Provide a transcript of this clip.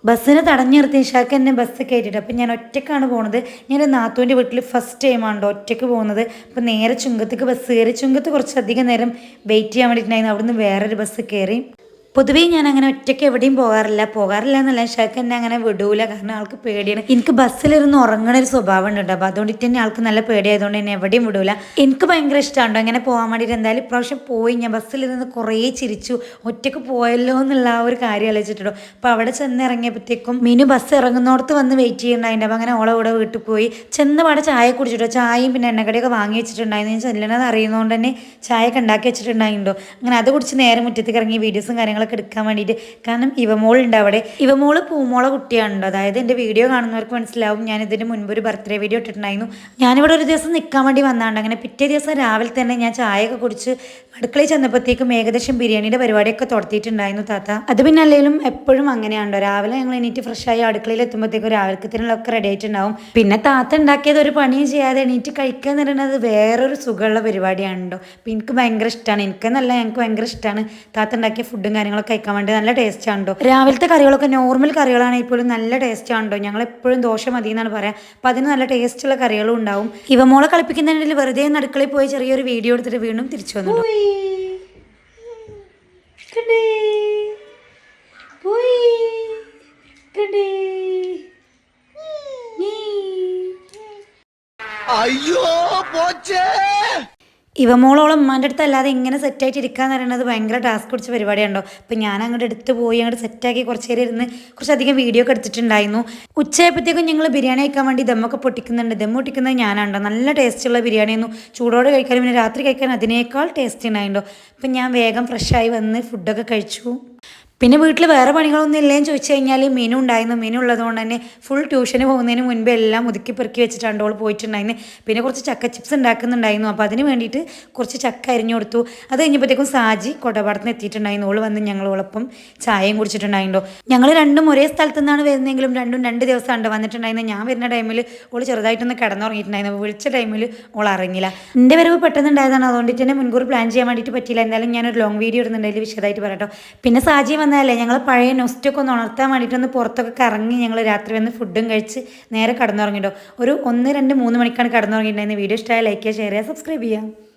ബസ്സിന് തടഞ്ഞു നിർത്തി ഇഷാക്ക് എന്നെ ബസ് കയറ്റിയിട്ട് അപ്പം ഞാൻ ഒറ്റക്കാണ് പോകുന്നത്. ഞാൻ നാത്തൂൻ്റെ വീട്ടിൽ ഫസ്റ്റ് ടൈമാണോ ഒറ്റയ്ക്ക് പോകുന്നത്. അപ്പം നേരെ ചുങ്കത്തേക്ക് ബസ് കയറി. ചുങ്കത്ത് കുറച്ചധികം നേരം വെയിറ്റ് ചെയ്യാൻ വേണ്ടിയിട്ടുണ്ടായിരുന്നു. അവിടുന്ന് വേറൊരു ബസ് കയറി. പൊതുവേ ഞാൻ അങ്ങനെ ഒറ്റയ്ക്ക് എവിടെയും പോകാറില്ല എന്നല്ല, ഷാക്ക് എന്നെ അങ്ങനെ വിടൂല. കാരണം ആൾക്ക് പേടിയാണ്. എനിക്ക് ബസ്സിലിരുന്ന് ഉറങ്ങണ ഒരു സ്വഭാവം ഉണ്ട്. അപ്പോൾ അതുകൊണ്ടിട്ട് തന്നെ ആൾക്ക് നല്ല പേടിയായതുകൊണ്ട് എന്നെ എവിടെയും വിടൂല. എനിക്ക് ഭയങ്കര ഇഷ്ടമുണ്ടോ അങ്ങനെ പോകാൻ വേണ്ടിയിട്ട്. എന്തായാലും ഇപ്രാവശ്യം പോയി. ഞാൻ ബസ്സിലിരുന്ന് കുറേ ചിരിച്ചു. ഒറ്റയ്ക്ക് പോയല്ലോ എന്നുള്ള ആ ഒരു കാര്യം ആലോചിച്ചിട്ടുണ്ടോ. അപ്പോൾ അവിടെ ചെന്ന് ഇറങ്ങിയപ്പോഴത്തേക്കും മീനു ബസ് ഇറങ്ങുന്നോടത്ത് വന്ന് വെയിറ്റ് ചെയ്യുന്നുണ്ടായിരുന്നു. അപ്പോൾ അങ്ങനെ ഓളെ കൂടെ വീട്ടിൽ പോയി. ചെന്ന് പാടെ ചായ കുടിച്ചിട്ടോ. ചായയും പിന്നെ എണ്ണക്കടിയൊക്കെ വാങ്ങി വെച്ചിട്ടുണ്ടായിരുന്നു. ഞാൻ ചെല്ലണത് അറിയുന്നതുകൊണ്ട് തന്നെ ചായയൊക്കെ ഉണ്ടാക്കി വെച്ചിട്ടുണ്ടായിട്ടുണ്ടോ. അങ്ങനെ അത് കുടിച്ച് നേരെ മുറ്റത്തേക്ക് ഇറങ്ങി വീഡിയോസും കാര്യങ്ങളൊക്കെ എടുക്കാൻ വേണ്ടിയിട്ട്. കാരണം ഇവമോളുണ്ട് അവിടെ. ഇവമോള് പൂമോളെ കുട്ടിയാണുണ്ടോ. അതായത് എൻ്റെ വീഡിയോ കാണുന്നവർക്ക് മനസ്സിലാവും. ഞാൻ ഇതിന് മുൻപ് ഒരു ബർത്ത്ഡേ വീഡിയോ ഇട്ടിട്ടുണ്ടായിരുന്നു. ഞാനിവിടെ ഒരു ദിവസം നിൽക്കാൻ വേണ്ടി വന്നാണ്ട്. അങ്ങനെ പിറ്റേ ദിവസം രാവിലെ തന്നെ ഞാൻ ചായയൊക്കെ കുടിച്ച് അടുക്കളയിൽ ചെന്നപ്പോഴത്തേക്കും ഏകദേശം ബിരിയാണിയുടെ പരിപാടിയൊക്കെ തുടത്തിയിട്ടുണ്ടായിരുന്നു താത്ത. അത് പിന്നെ അല്ലെങ്കിലും എപ്പോഴും അങ്ങനെയാണോ. രാവിലെ ഞങ്ങൾ എണീറ്റ് ഫ്രഷായി അടുക്കളയിൽ എത്തുമ്പോഴത്തേക്കും രാവിലത്തേനുള്ളതൊക്കെ റെഡി ആയിട്ടുണ്ടാവും. പിന്നെ താത്ത ഉണ്ടാക്കിയത് ഒരു പണിയും ചെയ്യാതെ എണീറ്റ് കഴിക്കുക എന്ന് പറയുന്നത് വേറൊരു സുഖമുള്ള പരിപാടിയാണല്ലോ. അപ്പം എനിക്ക് ഭയങ്കര ഇഷ്ടമാണ്. എനിക്കെന്നല്ല, ഞങ്ങൾക്ക് ഭയങ്കര ഇഷ്ടമാണ് താത്ത ഉണ്ടാക്കിയ ഫുഡും കാര്യങ്ങളൊക്കെ കഴിക്കാൻ വേണ്ടി. നല്ല ടേസ്റ്റ് ആണോ. രാവിലത്തെ കറികളൊക്കെ നോർമൽ കറികളാണെങ്കിൽ പോലും നല്ല ടേസ്റ്റ് ആണോ. ഞങ്ങൾ എപ്പോഴും ദോശ മതി എന്നാണ് പറയാം. അപ്പം അതിന് നല്ല ടേസ്റ്റുള്ള കറികളും ഉണ്ടാവും. ഇവമോളെ കളിപ്പിക്കുന്നതിനിടയിൽ വെറുതെ അടുക്കളയിൽ പോയി ചെറിയൊരു വീഡിയോ എടുത്തിട്ട് വീണ്ടും തിരിച്ചു വന്നു. അയ്യോ പോച്ചേ. ഇവമോളോളം ഉമ്മാൻ്റെ അടുത്ത് അല്ലാതെ ഇങ്ങനെ സെറ്റായിട്ട് ഇരിക്കാന്ന് പറയുന്നത് ഭയങ്കര ടാസ്ക് പിടിച്ച പരിപാടിയുണ്ടോ. അപ്പം ഞാൻ അങ്ങോട്ട് എടുത്ത് പോയി അങ്ങോട്ട് സെറ്റാക്കി കുറച്ച് നേരം ഇരുന്ന് കുറച്ചധികം വീഡിയോ ഒക്കെ എടുത്തിട്ടുണ്ടായിരുന്നു. ഉച്ചയായപ്പോഴത്തേക്കും ഞങ്ങൾ ബിരിയാണി കഴിക്കാൻ വേണ്ടി ദമ്മൊക്കെ പൊട്ടിക്കുന്നുണ്ട്. ദം പൊട്ടിക്കുന്നത് ഞാനാണ്ടോ. നല്ല ടേസ്റ്റുള്ള ബിരിയാണിയായിരുന്നു. ചൂടോടെ കഴിക്കാനും പിന്നെ രാത്രി കഴിക്കാൻ അതിനേക്കാൾ ടേസ്റ്റ് ഉണ്ടായിട്ടുണ്ടോ. അപ്പം ഞാൻ വേഗം ഫ്രഷായി വന്ന് ഫുഡൊക്കെ കഴിച്ചു. പിന്നെ വീട്ടിൽ വേറെ പണികളൊന്നും ഇല്ലേന്ന് ചോദിച്ചു കഴിഞ്ഞാൽ മീനും ഉണ്ടായിരുന്നു. മീനും ഉള്ളതുകൊണ്ട് തന്നെ ഫുൾ ട്യൂഷന് പോകുന്നതിന് മുൻപ് എല്ലാം ഒതുക്കി പെറുക്കി വെച്ചിട്ടാണ് ഓൾ പോയിട്ടുണ്ടായിരുന്നു. പിന്നെ കുറച്ച് ചക്ക ചിപ്സ് ഉണ്ടാക്കുന്നുണ്ടായിരുന്നു. അപ്പോൾ അതിന് വേണ്ടിയിട്ട് കുറച്ച് ചക്ക അരിഞ്ഞു കൊടുത്തു. അത് കഴിഞ്ഞപ്പോഴത്തേക്കും സാജി കൊടപാടത്തിന് എത്തിയിട്ടുണ്ടായിരുന്നു. ഓൾ വന്ന് ഞങ്ങളോടൊപ്പം ചായയും കുടിച്ചിട്ടുണ്ടായിരുന്നോ. ഞങ്ങൾ രണ്ടും ഒരേ സ്ഥലത്തു നിന്നാണ് വരുന്നതെങ്കിലും രണ്ടും 2 ദിവസമാണ് വന്നിട്ടുണ്ടായിരുന്നത്. ഞാൻ വരുന്ന ടൈമിൽ ഓൾ ചെറുതായിട്ടൊന്ന് കിടന്നുറങ്ങിയിട്ടുണ്ടായിരുന്നു. വിളിച്ച ടൈമിൽ ഓൾ അറിഞ്ഞില്ല. എൻ്റെ വരവ് പെട്ടെന്നുണ്ടായതാണ്. അതുകൊണ്ടിട്ട് തന്നെ മുൻകൂർ പ്ലാൻ ചെയ്യാൻ വേണ്ടിയിട്ട് പറ്റിയില്ല. എന്തായാലും ഞാനൊരു ലോങ് വീഡിയോ ഇടുന്നുണ്ടെങ്കിൽ വിശദമായിട്ട് പറയട്ടോ. പിന്നെ സാജി വന്നാലേ ഞങ്ങൾ പഴയ നൊസ്റ്റൊക്കെ ഒന്ന് ഉണർത്താൻ വേണ്ടിയിട്ടൊന്ന് പുറത്തൊക്കെ കറങ്ങി ഞങ്ങൾ രാത്രി വന്ന് ഫുഡും കഴിച്ച് നേരെ കിടന്നുറങ്ങിട്ടോ. ഒരു 1, 2, 3 മണിക്കാണ് കിടന്നുറങ്ങിയിട്ടുണ്ടായിരുന്നത്. വീഡിയോ ഇഷ്ടമായ ലൈക്ക് ചെയ്യുക, ഷെയർ ചെയ്യുക, സബ്സ്ക്രൈബ് ചെയ്യുക.